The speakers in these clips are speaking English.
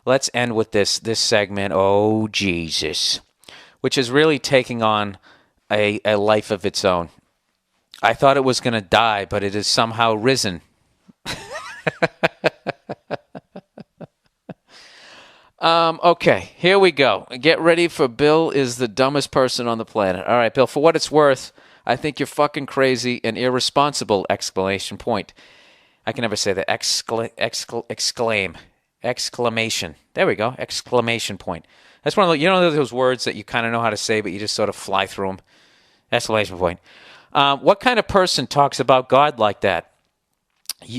let's end with this segment, Oh Jesus, which is really taking on a life of its own. I thought it was going to die, but it has somehow risen. Okay, here we go. Get ready for Bill is the dumbest person on the planet. All right, Bill, for what it's worth, I think you're fucking crazy and irresponsible, exclamation point. I can never say that. Exclamation. There we go, exclamation point. That's one of those words that you kind of know how to say, but you just sort of fly through them. Exclamation point. What kind of person talks about God like that?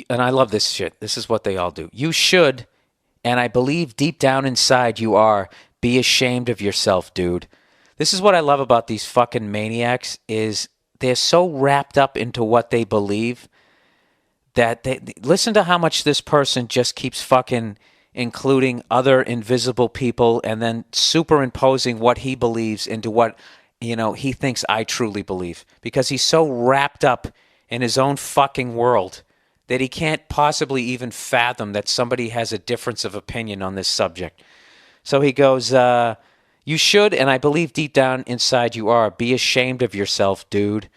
And I love this shit. This is what they all do. You should, and I believe deep down inside you are, be ashamed of yourself, dude. This is what I love about these fucking maniacs is they're so wrapped up into what they believe that they listen to how much this person just keeps fucking including other invisible people and then superimposing what he believes into what, he thinks I truly believe. Because he's so wrapped up in his own fucking world that he can't possibly even fathom that somebody has a difference of opinion on this subject. So he goes, you should, and I believe deep down inside you are, be ashamed of yourself, dude.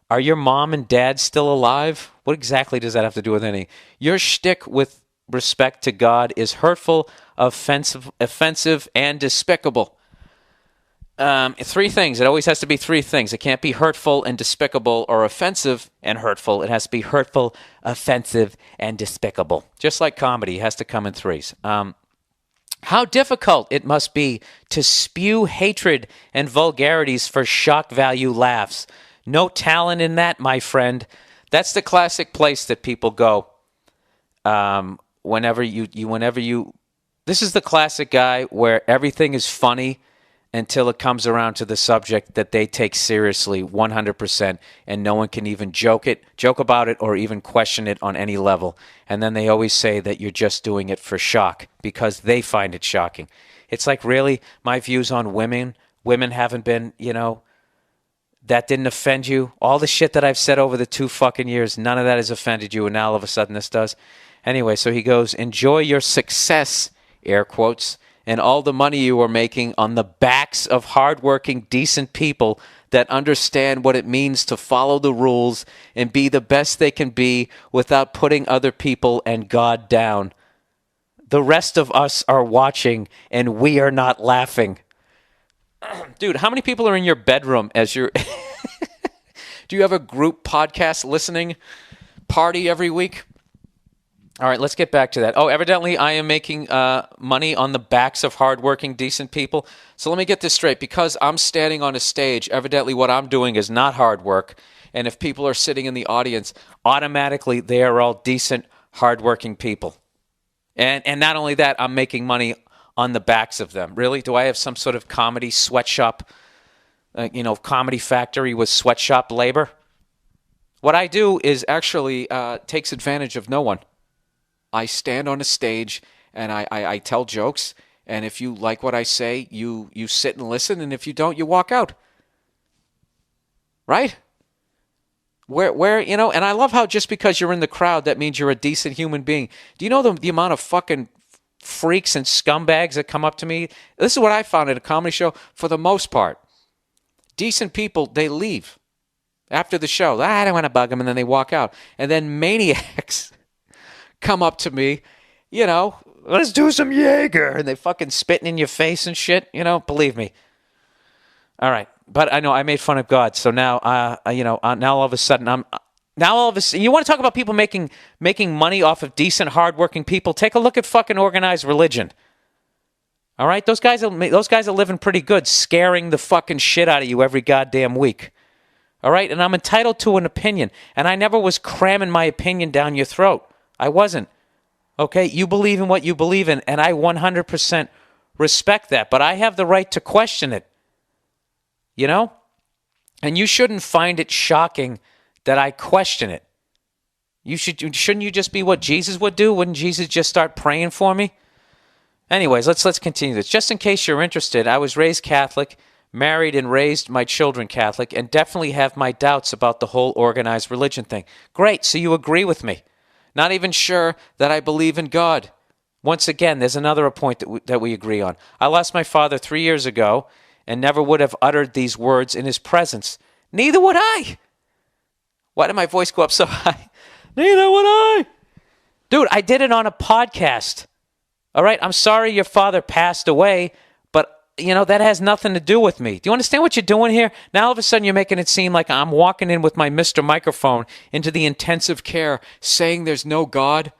Are your mom and dad still alive? What exactly does that have to do with anything? Your shtick with respect to God is hurtful, offensive, and despicable. Three things. It always has to be three things. It can't be hurtful and despicable or offensive and hurtful. It has to be hurtful, offensive, and despicable. Just like comedy, it has to come in threes. How difficult it must be to spew hatred and vulgarities for shock value laughs. No talent in that, my friend. That's the classic place that people go. Whenever you, this is the classic guy where everything is funny until it comes around to the subject that they take seriously 100%, and no one can even joke about it, or even question it on any level. And then they always say that you're just doing it for shock because they find it shocking. It's like, really, my views on women haven't been, that didn't offend you. All the shit that I've said over the 2 fucking years, none of that has offended you, and now all of a sudden this does. Anyway, so he goes, enjoy your success, air quotes, and all the money you are making on the backs of hardworking, decent people that understand what it means to follow the rules and be the best they can be without putting other people and God down. The rest of us are watching, and we are not laughing. Dude, how many people are in your bedroom as you're... Do you have a group podcast listening party every week? All right, let's get back to that. Oh, evidently I am making money on the backs of hardworking, decent people. So let me get this straight. Because I'm standing on a stage, evidently what I'm doing is not hard work. And if people are sitting in the audience, automatically they are all decent, hardworking people. And not only that, I'm making money on the backs of them. Really? Do I have some sort of comedy sweatshop, comedy factory with sweatshop labor? What I do is actually takes advantage of no one. I stand on a stage and I tell jokes, and if you like what I say, you sit and listen, and if you don't, you walk out. Right? Where and I love how just because you're in the crowd, that means you're a decent human being. Do you know the amount of fucking freaks and scumbags that come up to me? This is what I found at a comedy show. For the most part, decent people, they leave after the show. I don't want to bug them, and then they walk out. And then maniacs come up to me, let's do some Jaeger, and they fucking spitting in your face and shit, believe me. All right, but I know I made fun of God, so now, now all of a sudden you want to talk about people making money off of decent, hardworking people? Take a look at fucking organized religion. All right, those guys are living pretty good, scaring the fucking shit out of you every goddamn week. All right, and I'm entitled to an opinion, and I never was cramming my opinion down your throat. I wasn't. Okay, you believe in what you believe in, and I 100% respect that, but I have the right to question it. And you shouldn't find it shocking that I question it. Shouldn't you just be what Jesus would do? Wouldn't Jesus just start praying for me? Anyways, let's continue this. Just in case you're interested, I was raised Catholic, married and raised my children Catholic, and definitely have my doubts about the whole organized religion thing. Great, so you agree with me. Not even sure that I believe in God. Once again, there's another point that we agree on. I lost my father 3 years ago and never would have uttered these words in his presence. Neither would I. Why did my voice go up so high? Neither would I. Dude, I did it on a podcast. All right? I'm sorry your father passed away, but, that has nothing to do with me. Do you understand what you're doing here? Now all of a sudden you're making it seem like I'm walking in with my Mr. Microphone into the intensive care saying there's no God.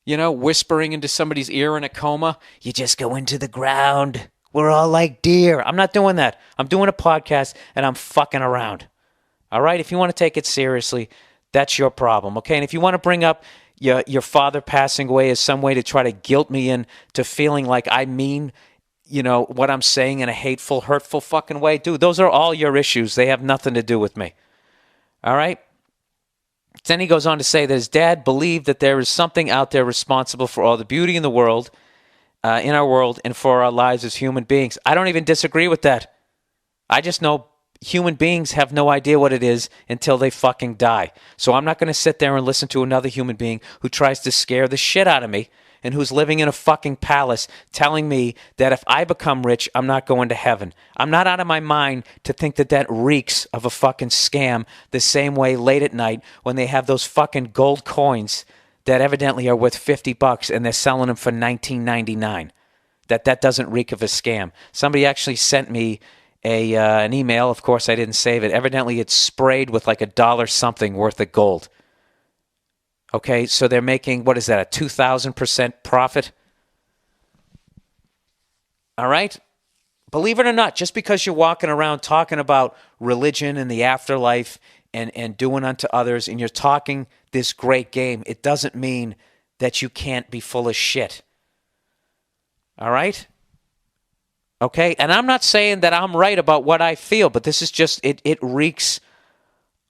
Whispering into somebody's ear in a coma. You just go into the ground. We're all like deer. I'm not doing that. I'm doing a podcast and I'm fucking around. All right? If you want to take it seriously, that's your problem, okay? And if you want to bring up your father passing away as some way to try to guilt me into feeling like I mean, what I'm saying in a hateful, hurtful fucking way, dude, those are all your issues. They have nothing to do with me. All right? Then he goes on to say that his dad believed that there is something out there responsible for all the beauty in the world, in our world, and for our lives as human beings. I don't even disagree with that. I just know human beings have no idea what it is until they fucking die. So I'm not going to sit there and listen to another human being who tries to scare the shit out of me and who's living in a fucking palace telling me that if I become rich, I'm not going to heaven. I'm not out of my mind to think that reeks of a fucking scam the same way late at night when they have those fucking gold coins that evidently are worth $50 and they're selling them for $19.99. That doesn't reek of a scam. Somebody actually sent me an email. Of course, I didn't save it. Evidently, it's sprayed with like $1 something worth of gold. Okay, so they're making, what is that, a 2,000% profit? All right? Believe it or not, just because you're walking around talking about religion and the afterlife and doing unto others and you're talking this great game, it doesn't mean that you can't be full of shit. All right? Okay, and I'm not saying that I'm right about what I feel, but this is just it reeks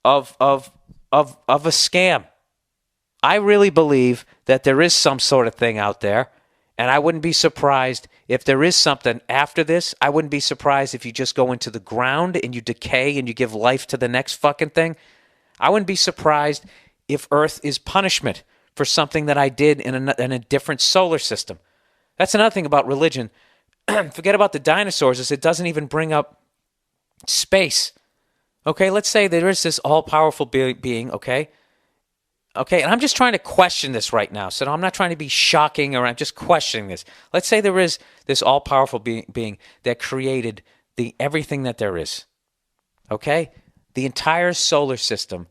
of a scam. I really believe that there is some sort of thing out there, and I wouldn't be surprised if there is something after this. I wouldn't be surprised if you just go into the ground and you decay and you give life to the next fucking thing. I wouldn't be surprised if Earth is punishment for something that I did in a different solar system. That's another thing about religion. Forget about the dinosaurs, is it doesn't even bring up space. Okay, let's say there is this all-powerful being, okay? Okay, and I'm just trying to question this right now. So I'm not trying to be shocking, or I'm just questioning this. Let's say there is this all-powerful being that created everything that there is. Okay? The entire solar system.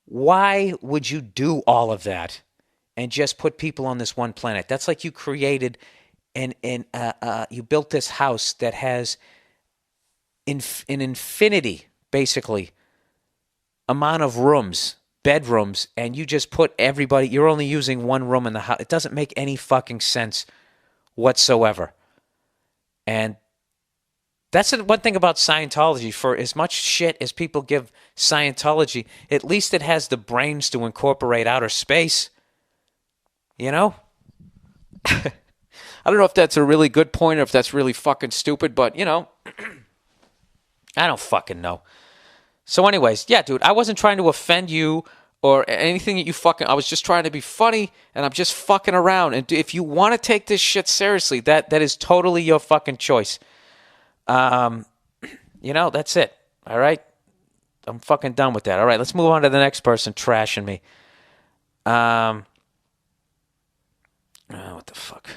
Why would you do all of that and just put people on this one planet? That's like you created and you built this house that has an infinity, basically, amount of rooms, bedrooms, and you just put everybody, you're only using one room in the house. It doesn't make any fucking sense whatsoever. And that's the one thing about Scientology. For as much shit as people give Scientology, at least it has the brains to incorporate outer space. You know? I don't know if that's a really good point or if that's really fucking stupid, but, I don't fucking know. So anyways, yeah, dude, I wasn't trying to offend you or anything that you fucking... I was just trying to be funny, and I'm just fucking around. And if you want to take this shit seriously, that is totally your fucking choice. That's it. All right? I'm fucking done with that. All right, let's move on to the next person trashing me. What the fuck?